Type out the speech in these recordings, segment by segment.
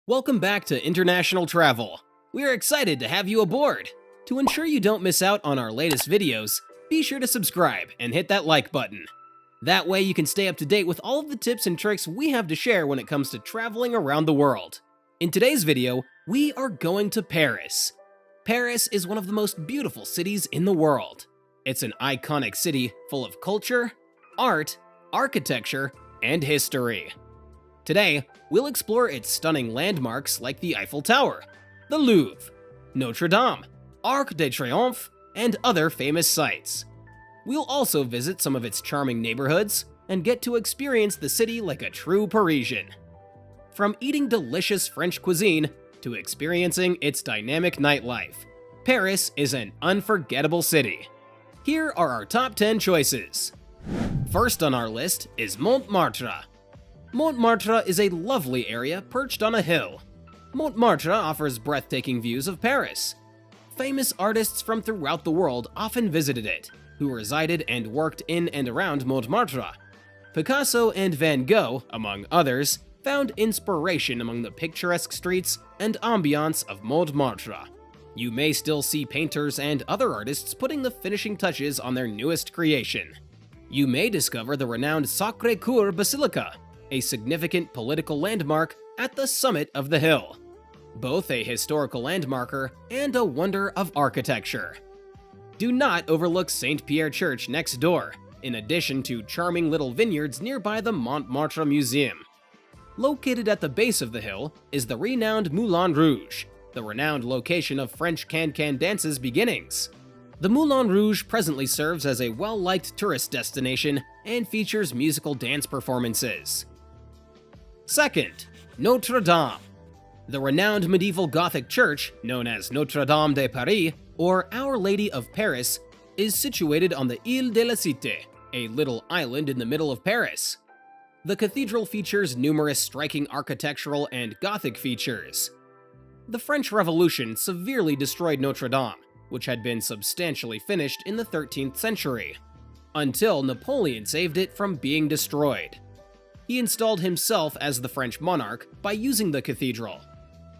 Welcome back to International Travel. We are excited to have you aboard. To ensure you don't miss out on our latest videos, be sure to subscribe and hit that like button. That way you can stay up to date with all of the tips and tricks we have to share when it comes to traveling around the world. In today's video, we are going to Paris. Paris is one of the most beautiful cities in the world. It's an iconic city full of culture, art, architecture, and history. Today, we'll explore its stunning landmarks like the Eiffel Tower, the Louvre, Notre Dame, Arc de Triomphe, and other famous sites. We'll also visit some of its charming neighborhoods and get to experience the city like a true Parisian. From eating delicious French cuisine to experiencing its dynamic nightlife, Paris is an unforgettable city. Here are our top 10 choices. First on our list is Montmartre. Montmartre is a lovely area perched on a hill. Montmartre offers breathtaking views of Paris. Famous artists from throughout the world often visited it, who resided and worked in and around Montmartre. Picasso and Van Gogh, among others, found inspiration among the picturesque streets and ambiance of Montmartre. You may still see painters and other artists putting the finishing touches on their newest creation. You may discover the renowned Sacré-Cœur Basilica, a significant political landmark at the summit of the hill, both a historical landmarker and a wonder of architecture. Do not overlook St. Pierre Church next door, in addition to charming little vineyards nearby the Montmartre Museum. Located at the base of the hill is the renowned Moulin Rouge, the renowned location of French can-can dance's beginnings. The Moulin Rouge presently serves as a well-liked tourist destination and features musical dance performances. Second, Notre Dame. The renowned medieval Gothic church, known as Notre Dame de Paris, or Our Lady of Paris, is situated on the Île de la Cité, a little island in the middle of Paris. The cathedral features numerous striking architectural and Gothic features. The French Revolution severely destroyed Notre Dame, which had been substantially finished in the 13th century, until Napoleon saved it from being destroyed. He installed himself as the French monarch by using the cathedral.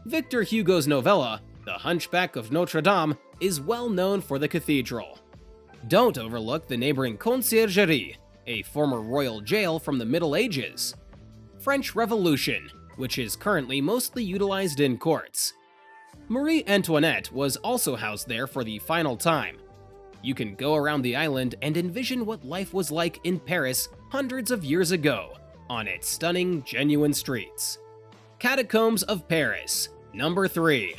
Victor Hugo's novella, The Hunchback of Notre Dame, is well known for the cathedral. Don't overlook the neighboring Conciergerie, a former royal jail from the Middle Ages. French Revolution, which is currently mostly utilized in courts. Marie Antoinette was also housed there for the final time. You can go around the island and envision what life was like in Paris hundreds of years ago, on its stunning, genuine streets. Catacombs of Paris, number 3.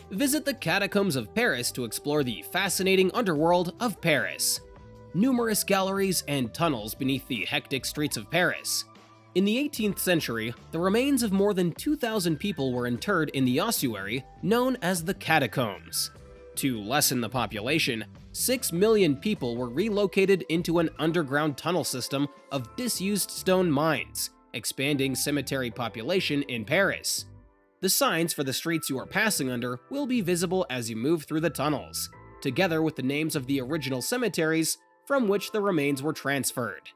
Visit the Catacombs of Paris to explore the fascinating underworld of Paris. Numerous galleries and tunnels beneath the hectic streets of Paris. In the 18th century, the remains of more than 2,000 people were interred in the ossuary known as the Catacombs. To lessen the population, 6 million people were relocated into an underground tunnel system of disused stone mines, expanding cemetery population in Paris. The signs for the streets you are passing under will be visible as you move through the tunnels, together with the names of the original cemeteries from which the remains were transferred.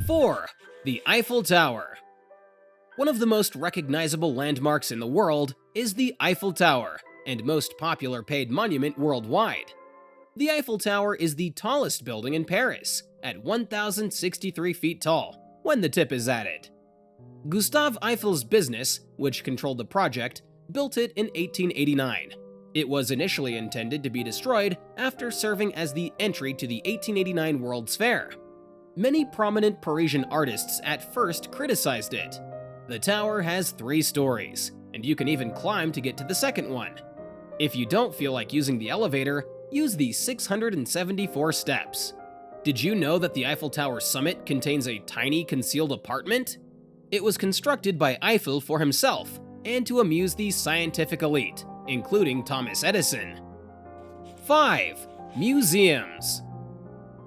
4. The Eiffel Tower. One of the most recognizable landmarks in the world is the Eiffel Tower, and most popular paid monument worldwide. The Eiffel Tower is the tallest building in Paris, at 1,063 feet tall, when the tip is added. Gustave Eiffel's business, which controlled the project, built it in 1889. It was initially intended to be destroyed after serving as the entry to the 1889 World's Fair. Many prominent Parisian artists at first criticized it. The tower has 3 stories, and you can even climb to get to the second one. If you don't feel like using the elevator, use the 674 steps. Did you know that the Eiffel Tower summit contains a tiny concealed apartment? It was constructed by Eiffel for himself and to amuse the scientific elite, including Thomas Edison. 5. Museums.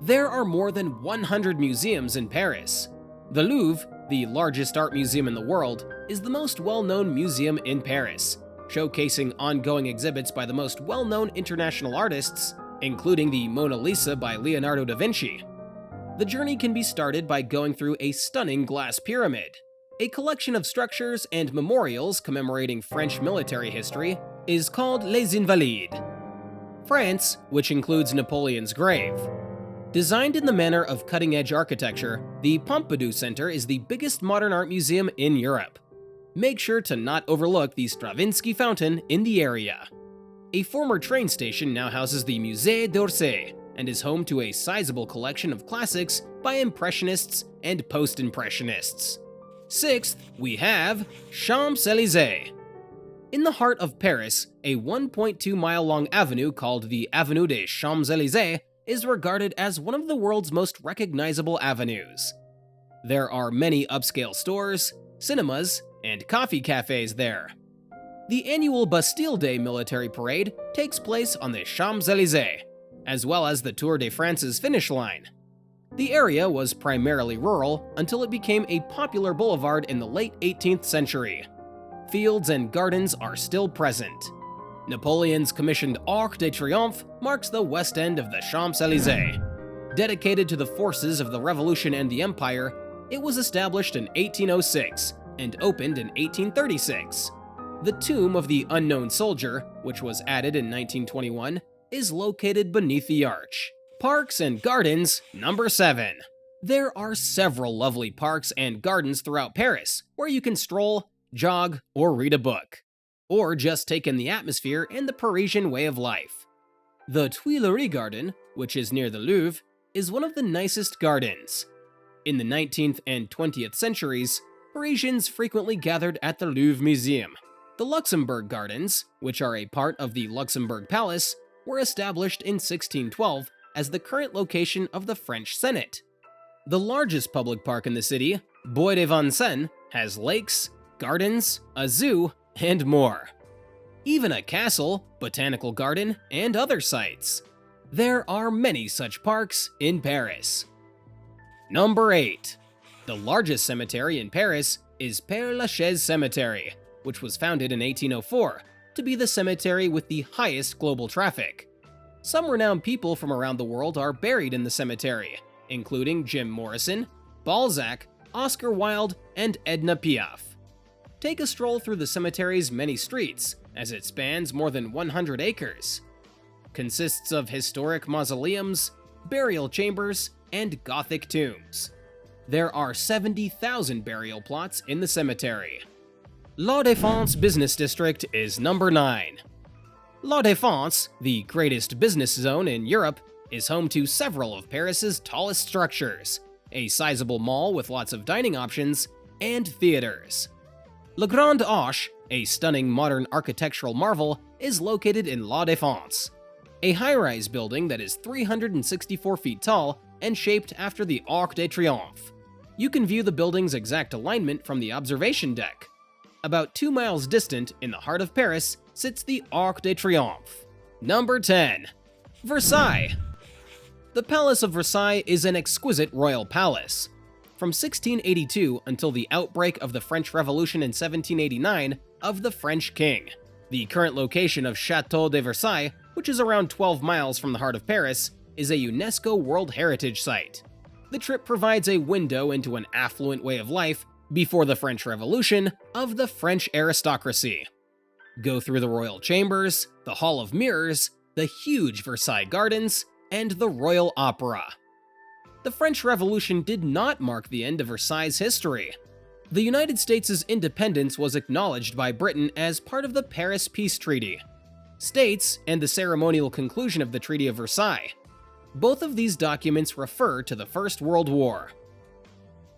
There are more than 100 museums in Paris. The Louvre, the largest art museum in the world, is the most well-known museum in Paris, showcasing ongoing exhibits by the most well-known international artists, including the Mona Lisa by Leonardo da Vinci. The journey can be started by going through a stunning glass pyramid. A collection of structures and memorials commemorating French military history is called Les Invalides. France, which includes Napoleon's grave. Designed in the manner of cutting-edge architecture, the Pompidou Center is the biggest modern art museum in Europe. Make sure to not overlook the Stravinsky Fountain in the area. A former train station now houses the Musée d'Orsay and is home to a sizable collection of classics by Impressionists and Post-Impressionists. Sixth, we have Champs-Elysees. In the heart of Paris, a 1.2-mile-long avenue called the Avenue des Champs-Elysees is regarded as one of the world's most recognizable avenues. There are many upscale stores, cinemas, and coffee cafes there. The annual Bastille Day military parade takes place on the Champs-Elysees, as well as the Tour de France's finish line. The area was primarily rural until it became a popular boulevard in the late 18th century. Fields and gardens are still present. Napoleon's commissioned Arc de Triomphe marks the west end of the Champs-Elysees. Dedicated to the forces of the Revolution and the Empire, it was established in 1806 and opened in 1836. The tomb of the unknown soldier, which was added in 1921, is located beneath the arch. Parks and gardens, number 7. There are several lovely parks and gardens throughout Paris where you can stroll, jog, or read a book, or just take in the atmosphere and the Parisian way of life. The Tuileries Garden, which is near the Louvre, is one of the nicest gardens. In the 19th and 20th centuries, Parisians frequently gathered at the Louvre Museum. The Luxembourg Gardens, which are a part of the Luxembourg Palace, were established in 1612 as the current location of the French Senate. The largest public park in the city, Bois de Vincennes, has lakes, gardens, a zoo, and more. Even a castle, botanical garden, and other sites. There are many such parks in Paris. Number 8. The largest cemetery in Paris is Père Lachaise Cemetery, which was founded in 1804 to be the cemetery with the highest global traffic. Some renowned people from around the world are buried in the cemetery, including Jim Morrison, Balzac, Oscar Wilde, and Edna Piaf. Take a stroll through the cemetery's many streets, as it spans more than 100 acres. Consists of historic mausoleums, burial chambers, and Gothic tombs. There are 70,000 burial plots in the cemetery. La Défense Business District is number 9. La Défense, the greatest business zone in Europe, is home to several of Paris's tallest structures, a sizable mall with lots of dining options, and theaters. La Grande Arche, a stunning modern architectural marvel, is located in La Défense, a high-rise building that is 364 feet tall and shaped after the Arc de Triomphe. You can view the building's exact alignment from the observation deck. About 2 miles distant in the heart of Paris sits the Arc de Triomphe. Number 10. Versailles. The Palace of Versailles is an exquisite royal palace. From 1682 until the outbreak of the French Revolution in 1789 of the French king. The current location of Château de Versailles, which is around 12 miles from the heart of Paris, is a UNESCO World Heritage Site. The trip provides a window into an affluent way of life before the French Revolution of the French aristocracy. Go through the royal chambers, the Hall of Mirrors, the huge Versailles Gardens, and the Royal Opera. The French Revolution did not mark the end of Versailles' history. The United States' independence was acknowledged by Britain as part of the Paris Peace Treaty. States and the ceremonial conclusion of the Treaty of Versailles. Both of these documents refer to the First World War.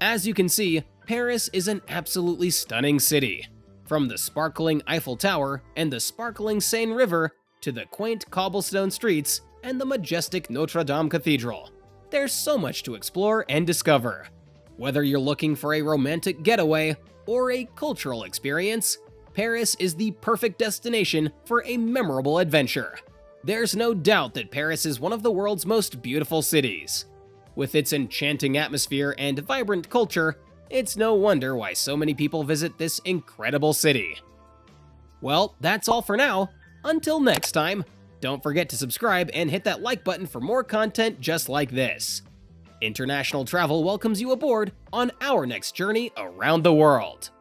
As you can see, Paris is an absolutely stunning city. From the sparkling Eiffel Tower and the sparkling Seine River to the quaint cobblestone streets and the majestic Notre Dame Cathedral. There's so much to explore and discover. Whether you're looking for a romantic getaway or a cultural experience, Paris is the perfect destination for a memorable adventure. There's no doubt that Paris is one of the world's most beautiful cities. With its enchanting atmosphere and vibrant culture, it's no wonder why so many people visit this incredible city. Well, that's all for now. Until next time, don't forget to subscribe and hit that like button for more content just like this. International Travel welcomes you aboard on our next journey around the world.